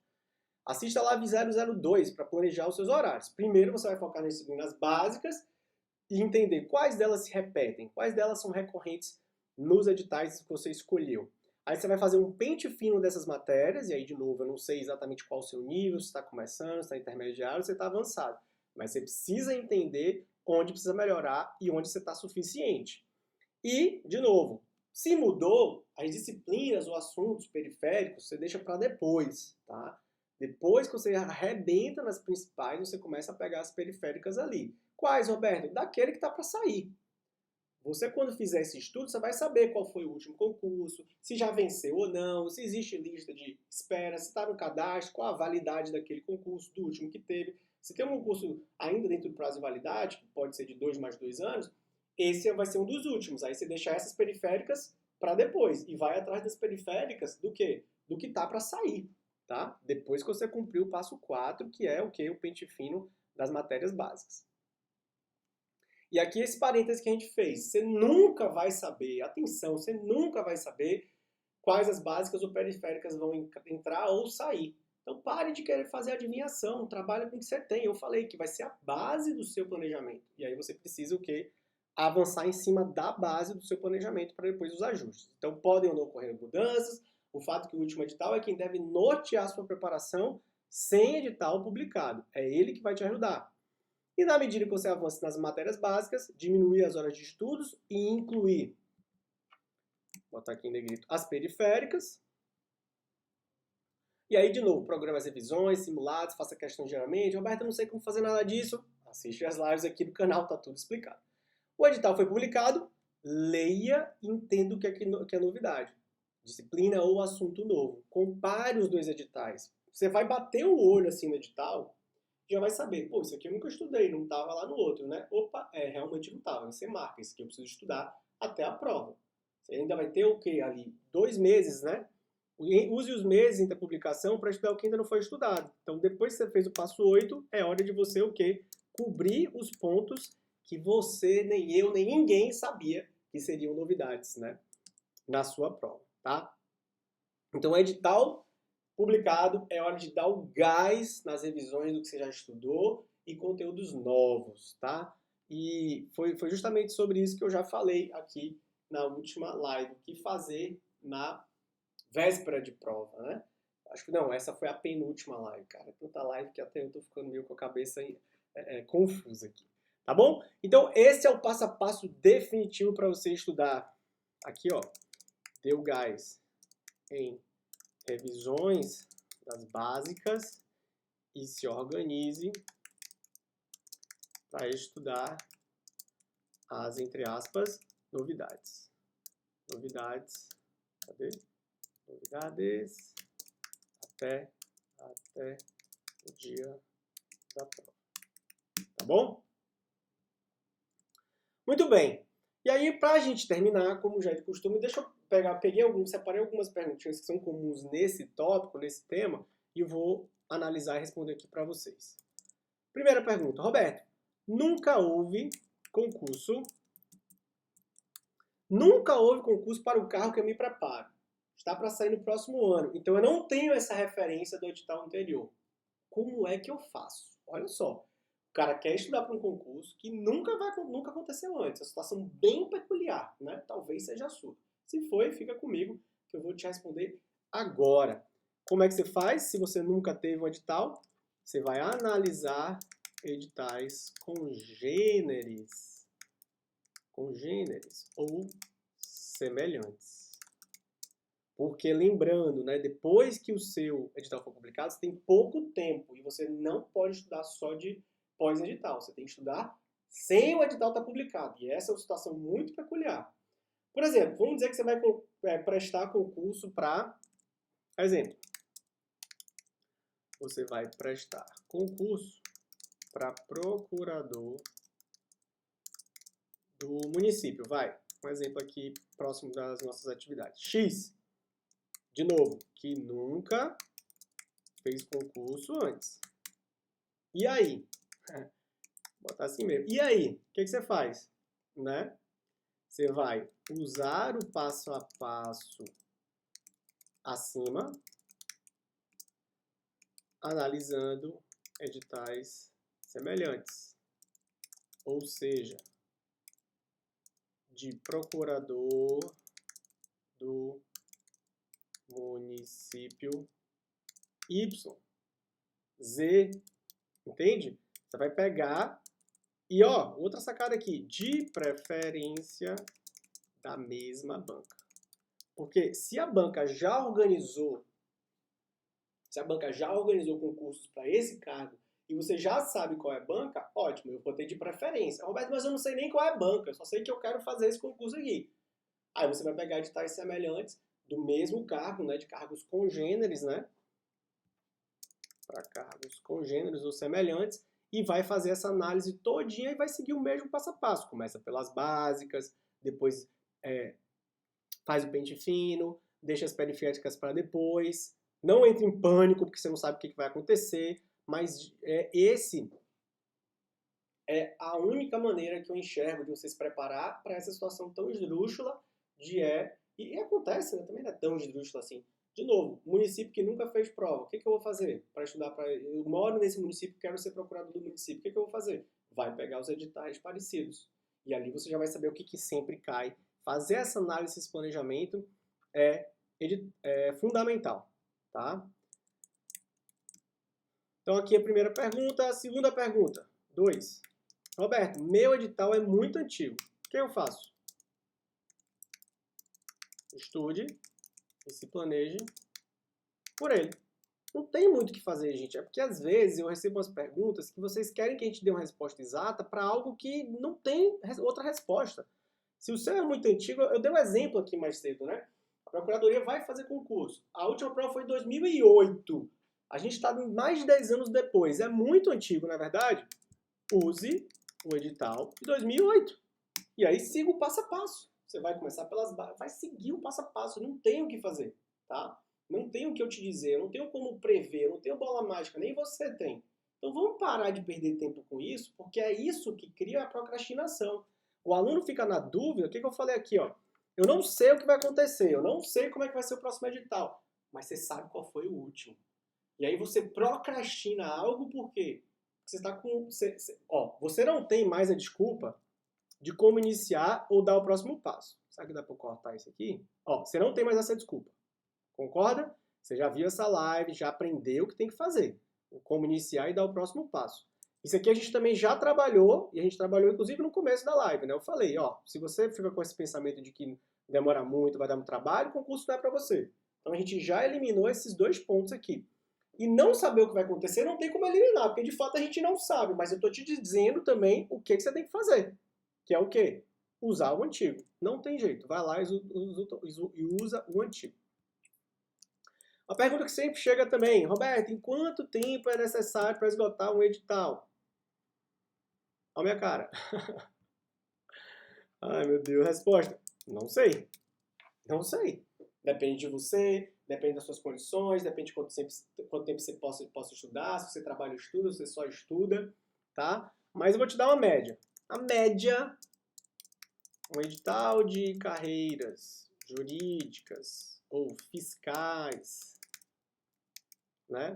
Assista a Live 002 para planejar os seus horários. Primeiro, você vai focar nas disciplinas básicas e entender quais delas se repetem, quais delas são recorrentes nos editais que você escolheu. Aí você vai fazer um pente fino dessas matérias, e aí, de novo, eu não sei exatamente qual o seu nível, se está começando, se está intermediário, se está avançado. Mas você precisa entender onde precisa melhorar e onde você está suficiente. E, de novo, se mudou, as disciplinas ou assuntos periféricos, você deixa para depois, tá? Depois que você arrebenta nas principais, você começa a pegar as periféricas ali. Quais, Roberto? Daquele que está para sair. Você, quando fizer esse estudo, você vai saber qual foi o último concurso, se já venceu ou não, se existe lista de espera, se está no cadastro, qual a validade daquele concurso, do último que teve. Se tem um concurso ainda dentro do prazo de validade, que pode ser de 2 mais 2 anos, esse vai ser um dos últimos. Aí você deixa essas periféricas para depois e vai atrás das periféricas do quê? Do que está para sair, tá? Depois que você cumpriu o passo 4, que é o quê? O pente fino das matérias básicas. E aqui esse parênteses que a gente fez, você nunca vai saber, atenção, você nunca vai saber quais as básicas ou periféricas vão entrar ou sair. Então pare de querer fazer adivinhação, trabalhe com o que você tem. Eu falei que vai ser a base do seu planejamento. E aí você precisa o quê? Avançar em cima da base do seu planejamento para depois os ajustes. Então podem ou não ocorrer mudanças. O fato que o último edital é quem deve nortear a sua preparação sem edital publicado. É ele que vai te ajudar. E na medida que você avança nas matérias básicas, diminuir as horas de estudos e incluir, vou botar aqui em negrito, as periféricas. E aí, de novo, programa as revisões, simulados, faça questões diariamente. Roberto, eu não sei como fazer nada disso. Assiste as lives aqui no canal, tá tudo explicado. O edital foi publicado, leia e entenda o que é novidade. Disciplina ou assunto novo. Compare os dois editais. Você vai bater o olho assim no edital, já vai saber, pô, isso aqui eu nunca estudei, não estava lá no outro, né? Opa, realmente não estava. Você marca, isso aqui eu preciso estudar até a prova. Você ainda vai ter o quê ali? 2 meses, né? Use os meses entre a publicação para estudar o que ainda não foi estudado. Então, depois que você fez o passo 8, é hora de você o quê? Cobrir os pontos que você, nem eu, nem ninguém sabia que seriam novidades, né? Na sua prova, tá? Então, edital publicado, é hora de dar o gás nas revisões do que você já estudou e conteúdos novos, tá? E foi justamente sobre isso que eu já falei aqui na última live, o que fazer na véspera de prova, né? Acho que não, essa foi a penúltima live, cara. Tanta live que até eu tô ficando meio com a cabeça confusa aqui, tá bom? Então esse é o passo a passo definitivo para você estudar. Aqui, ó, deu gás em revisões das básicas e se organize para estudar as, entre aspas, novidades. Novidades, cadê? Novidades até o dia da prova. Tá bom? Muito bem. E aí, para a gente terminar, como já é de costume, deixa eu separei algumas perguntinhas que são comuns nesse tópico, nesse tema, e vou analisar e responder aqui para vocês. Primeira pergunta, Roberto, nunca houve concurso para o carro que eu me preparo. Está para sair no próximo ano, então eu não tenho essa referência do edital anterior. Como é que eu faço? Olha só, o cara quer estudar para um concurso que nunca aconteceu antes. É uma situação bem peculiar, né? Talvez seja a sua. Se foi, fica comigo que eu vou te responder agora. Como é que você faz se você nunca teve um edital? Você vai analisar editais congêneres ou semelhantes. Porque lembrando, né, depois que o seu edital for publicado, você tem pouco tempo e você não pode estudar só de pós-edital. Você tem que estudar sem o edital estar publicado. E essa é uma situação muito peculiar. Por exemplo, vamos dizer que você vai prestar concurso para... Exemplo. Você vai prestar concurso para procurador do município. Vai. Um exemplo aqui próximo das nossas atividades. X. De novo, que nunca fez concurso antes. E aí? Vou botar assim mesmo. E aí? O que você faz? Né? Você vai usar o passo a passo acima, analisando editais semelhantes. Ou seja, de procurador do município Y. Z. Entende? Você vai pegar e, ó, outra sacada aqui, de preferência da mesma banca. Porque se a banca já organizou concursos para esse cargo e você já sabe qual é a banca, ótimo, eu vou ter de preferência. Roberto, mas eu não sei nem qual é a banca, eu só sei que eu quero fazer esse concurso aqui. Aí você vai pegar editais semelhantes do mesmo cargo, né, de cargos congêneres, né, para cargos congêneres ou semelhantes, e vai fazer essa análise todinha e vai seguir o mesmo passo a passo. Começa pelas básicas, depois faz o pente fino, deixa as periféricas para depois. Não entre em pânico, porque você não sabe o que vai acontecer, mas esse é a única maneira que eu enxergo de você se preparar para essa situação tão esdrúxula e acontece, né? Também não é tão esdrúxula assim. De novo, município que nunca fez prova, o que eu vou fazer para estudar? Eu moro nesse município, quero ser procurador do município, o que eu vou fazer? Vai pegar os editais parecidos. E ali você já vai saber o que sempre cai. Fazer essa análise, esse planejamento é fundamental. Tá? Então aqui a primeira pergunta. A segunda pergunta. 2. Roberto, meu edital é muito antigo. O que eu faço? Estude e se planeje por ele. Não tem muito o que fazer, gente. É porque às vezes eu recebo umas perguntas que vocês querem que a gente dê uma resposta exata para algo que não tem outra resposta. Se o seu é muito antigo, eu dei um exemplo aqui mais cedo, né? A Procuradoria vai fazer concurso. A última prova foi em 2008. A gente está mais de 10 anos depois. É muito antigo, não é verdade? Use o edital de 2008. E aí siga o passo a passo. Você vai começar pelas bases, vai seguir o passo a passo. Não tem o que fazer, tá? Não tem o que eu te dizer, eu não tenho como prever, eu não tenho bola mágica, nem você tem. Então vamos parar de perder tempo com isso, porque é isso que cria a procrastinação. O aluno fica na dúvida, o que eu falei aqui, ó? Eu não sei o que vai acontecer, eu não sei como é que vai ser o próximo edital, mas você sabe qual foi o último. E aí você procrastina algo por quê? Porque você está com... você não tem mais a desculpa de como iniciar ou dar o próximo passo. Sabe que dá para cortar isso aqui? Ó, você não tem mais essa desculpa. Concorda? Você já viu essa live, já aprendeu o que tem que fazer. Como iniciar e dar o próximo passo. Isso aqui a gente também já trabalhou, e a gente trabalhou inclusive no começo da live, né? Eu falei, ó, se você fica com esse pensamento de que demora muito, vai dar muito trabalho, o concurso não é para você. Então a gente já eliminou esses 2 pontos aqui. E não saber o que vai acontecer não tem como eliminar, porque de fato a gente não sabe, mas eu estou te dizendo também o que você tem que fazer. Que é o quê? Usar o antigo. Não tem jeito. Vai lá e usa o antigo. A pergunta que sempre chega também, Roberto, em quanto tempo é necessário para esgotar um edital? Olha a minha cara. Ai, meu Deus. Resposta, não sei. Não sei. Depende de você, depende das suas condições, depende de quanto tempo você possa estudar, se você trabalha ou estuda, se você só estuda, tá? Mas eu vou te dar uma média. A média, um edital de carreiras jurídicas ou fiscais, né?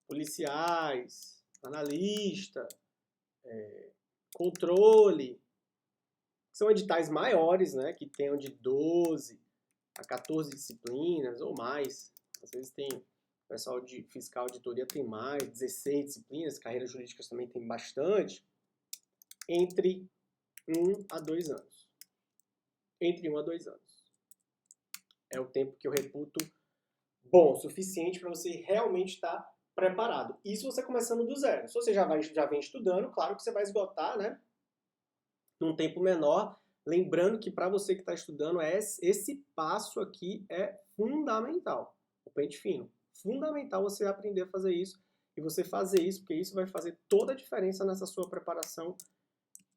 Policiais, analista, controle, são editais maiores, né, que tenham de 12 a 14 disciplinas ou mais. Às vezes tem o pessoal de fiscal auditoria tem mais, 16 disciplinas, carreiras jurídicas também tem bastante, entre 1 a 2 anos. Entre 1 a 2 anos. É o tempo que eu reputo bom, suficiente para você realmente estar preparado. Isso você começando do zero. Se você já vem estudando, claro que você vai esgotar, né, num tempo menor. Lembrando que para você que está estudando, esse passo aqui é fundamental. O pente fino. Fundamental você aprender a fazer isso e você fazer isso, porque isso vai fazer toda a diferença nessa sua preparação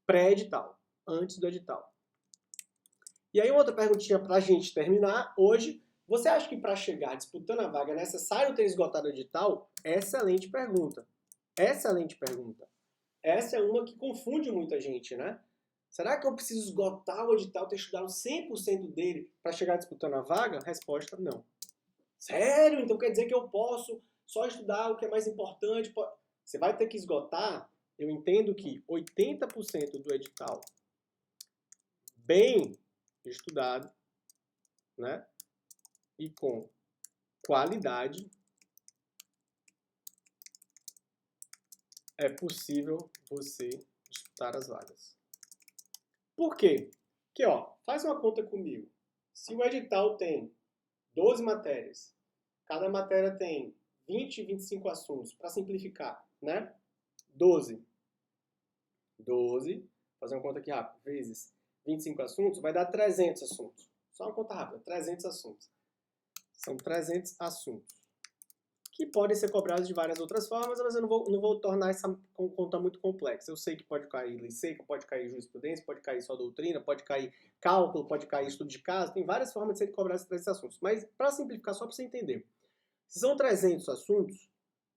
pré-edital, antes do edital. E aí outra perguntinha para a gente terminar hoje. Você acha que para chegar disputando a vaga é necessário ter esgotado o edital? Excelente pergunta. Excelente pergunta. Essa é uma que confunde muita gente, né? Será que eu preciso esgotar o edital, ter estudado 100% dele para chegar disputando a vaga? Resposta, não. Sério? Então quer dizer que eu posso só estudar o que é mais importante? Você vai ter que esgotar. Eu entendo que 80% do edital bem estudado, né? E com qualidade, é possível você disputar as vagas. Por quê? Porque, ó, faz uma conta comigo. Se o edital tem 12 matérias, cada matéria tem 20, 25 assuntos, para simplificar, né? 12, fazer uma conta aqui rápida, vezes 25 assuntos, vai dar 300 assuntos. Só uma conta rápida, 300 assuntos. São 300 assuntos, que podem ser cobrados de várias outras formas, mas eu não vou tornar essa conta muito complexa. Eu sei que pode cair lei seca, pode cair jurisprudência, pode cair só doutrina, pode cair cálculo, pode cair estudo de caso, tem várias formas de ser cobrado esses 300 assuntos. Mas, para simplificar, só para você entender, se são 300 assuntos,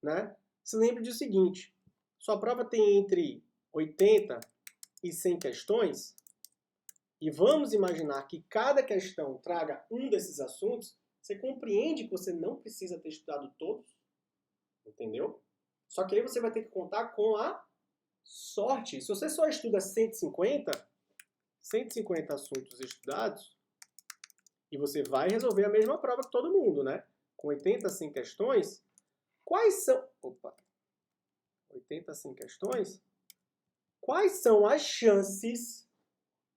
né, se lembre do seguinte, sua prova tem entre 80 e 100 questões, e vamos imaginar que cada questão traga um desses assuntos. Você compreende que você não precisa ter estudado todos? Entendeu? Só que aí você vai ter que contar com a sorte. Se você só estuda 150 assuntos estudados, e você vai resolver a mesma prova que todo mundo, né? Com 80 a 100 questões, quais são... 80 a 100 questões? Quais são as chances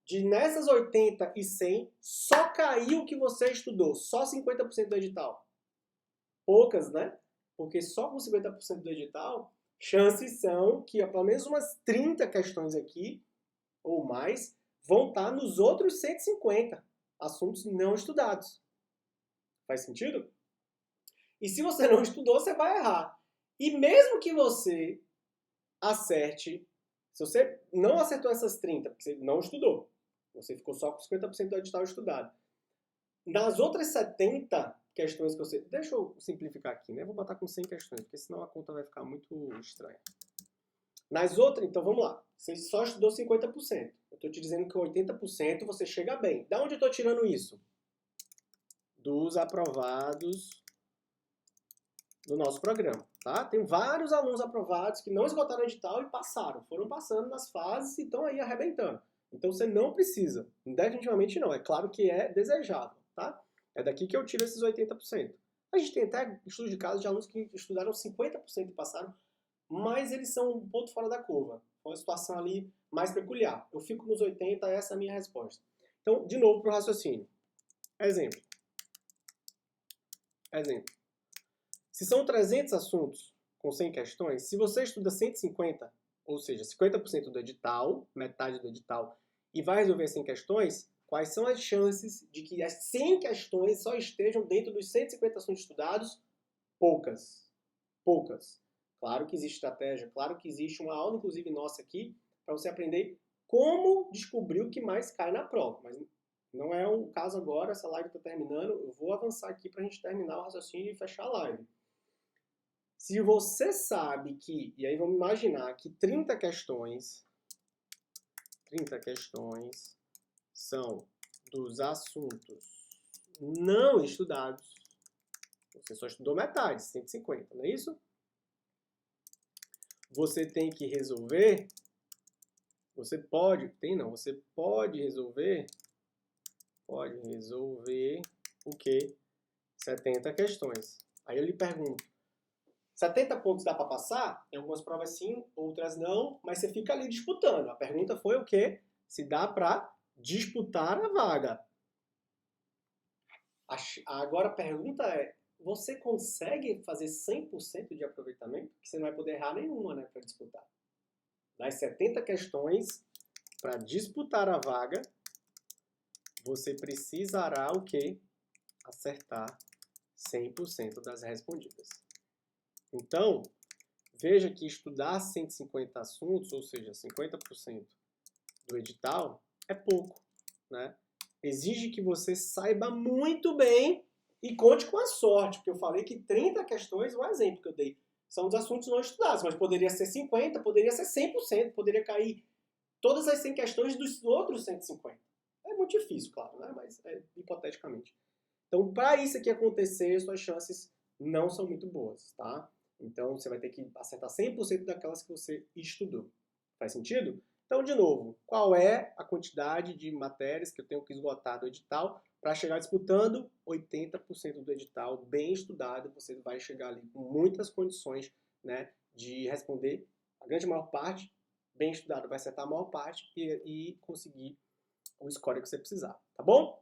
de nessas 80 e 100 só cair o que você estudou? Só 50% do edital? Poucas, né? Porque só com 50% do edital, chances são que pelo menos umas 30 questões aqui, ou mais, vão estar nos outros 150 assuntos não estudados. Faz sentido? E se você não estudou, você vai errar. E mesmo que você acerte, se você não acertou essas 30, porque você não estudou, você ficou só com 50% do edital estudado. Nas outras 70 questões que você... Deixa eu simplificar aqui, né? Vou botar com 100 questões, porque senão a conta vai ficar muito estranha. Nas outras, então vamos lá. Você só estudou 50%. Eu estou te dizendo que 80% você chega bem. Da onde eu estou tirando isso? Dos aprovados do nosso programa, tá? Tem vários alunos aprovados que não esgotaram o edital e passaram. Foram passando nas fases e estão aí arrebentando. Então você não precisa. Definitivamente não. É claro que é desejável, tá? É daqui que eu tiro esses 80%. A gente tem até estudos de casos de alunos que estudaram 50% e passaram, mas eles são um ponto fora da curva. Uma situação ali mais peculiar. Eu fico nos 80%, essa é a minha resposta. Então, de novo para o raciocínio. Exemplo. Se são 300 assuntos com 100 questões, se você estuda 150, ou seja, 50% do edital, metade do edital, e vai resolver 100 questões, quais são as chances de que as 100 questões só estejam dentro dos 150 assuntos estudados? Poucas. Poucas. Claro que existe estratégia, claro que existe uma aula, inclusive nossa aqui, para você aprender como descobrir o que mais cai na prova. Mas não é o caso agora, essa live está terminando, eu vou avançar aqui para a gente terminar o raciocínio e fechar a live. Se você sabe que, e aí vamos imaginar que 30 questões são dos assuntos não estudados, você só estudou metade, 150, não é isso? Você tem que resolver você pode resolver o quê? 70 questões. Aí eu lhe pergunto, 70 pontos dá para passar? Em algumas provas sim, outras não, mas você fica ali disputando. A pergunta foi o quê? Se dá para disputar a vaga. Agora a pergunta é, você consegue fazer 100% de aproveitamento? Porque você não vai poder errar nenhuma, né, para disputar. Das 70 questões, para disputar a vaga, você precisará o quê? Acertar 100% das respondidas. Então, veja que estudar 150 assuntos, ou seja, 50% do edital, é pouco, né? Exige que você saiba muito bem e conte com a sorte, porque eu falei que 30 questões, o exemplo que eu dei, são os assuntos não estudados, mas poderia ser 50, poderia ser 100%, poderia cair todas as 100 questões dos outros 150. É muito difícil, claro, né? Mas é hipoteticamente. Então, para isso aqui acontecer, suas chances não são muito boas, tá? Então, você vai ter que acertar 100% daquelas que você estudou. Faz sentido? Então, de novo, qual é a quantidade de matérias que eu tenho que esgotar do edital para chegar disputando 80% do edital bem estudado? Você vai chegar ali com muitas condições, né, de responder a grande maior parte, bem estudado, vai acertar a maior parte e conseguir o score que você precisar, tá bom?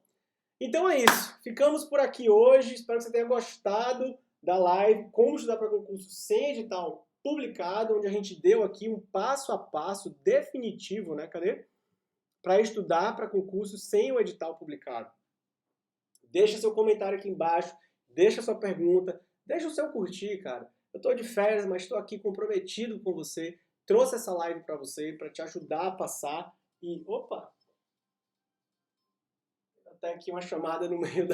Então é isso. Ficamos por aqui hoje. Espero que você tenha gostado da live Como Estudar para Concurso Sem Edital Publicado, onde a gente deu aqui um passo a passo definitivo, né? Cadê? Para estudar para concurso sem o edital publicado. Deixa seu comentário aqui embaixo, deixa sua pergunta, deixa o seu curtir, cara. Eu estou de férias, mas estou aqui comprometido com você. Trouxe essa live para você, para te ajudar a passar. E, opa! Tá aqui uma chamada no meio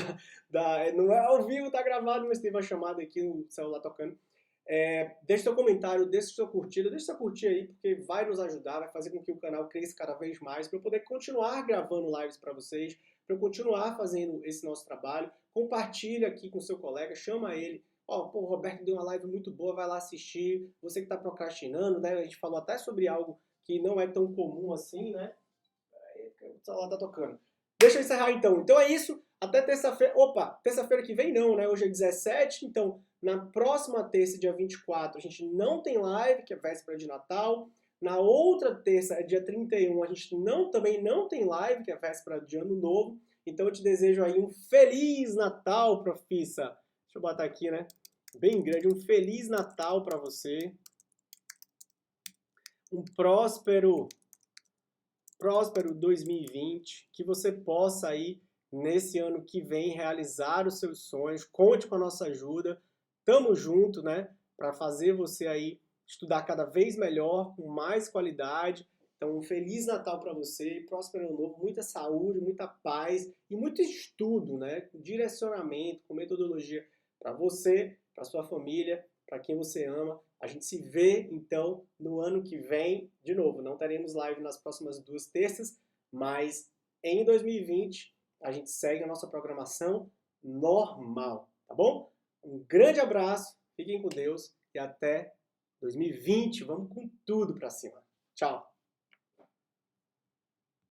não é ao vivo, tá gravado, mas teve uma chamada aqui no celular tocando. Deixa seu comentário, deixa sua curtida, deixa sua curtida aí, porque vai nos ajudar, vai fazer com que o canal cresça cada vez mais, para eu poder continuar gravando lives para vocês, para eu continuar fazendo esse nosso trabalho. Compartilha aqui com seu colega, chama ele. Ó, pô, o Roberto deu uma live muito boa, vai lá assistir. Você que está procrastinando, né? A gente falou até sobre algo que não é tão comum assim, né? O celular tá tocando. Deixa eu encerrar então. Então é isso. Até terça-feira. Opa, terça-feira que vem não, né? Hoje é 17. Então, na próxima terça, dia 24, a gente não tem live, que é véspera de Natal. Na outra terça, é dia 31, a gente também não tem live, que é véspera de Ano Novo. Então eu te desejo aí um Feliz Natal, profissa. Deixa eu botar aqui, né? Bem grande. Um Feliz Natal para você. Um próspero 2020, que você possa aí, nesse ano que vem, realizar os seus sonhos, conte com a nossa ajuda, tamo junto, né, para fazer você aí estudar cada vez melhor, com mais qualidade. Então, um Feliz Natal para você, próspero ano novo, muita saúde, muita paz e muito estudo, né, com direcionamento, com metodologia para você, para sua família, para quem você ama. A gente se vê, então, no ano que vem. De novo, não teremos live nas próximas 2 terças, mas em 2020 a gente segue a nossa programação normal, tá bom? Um grande abraço, fiquem com Deus e até 2020. Vamos com tudo para cima. Tchau!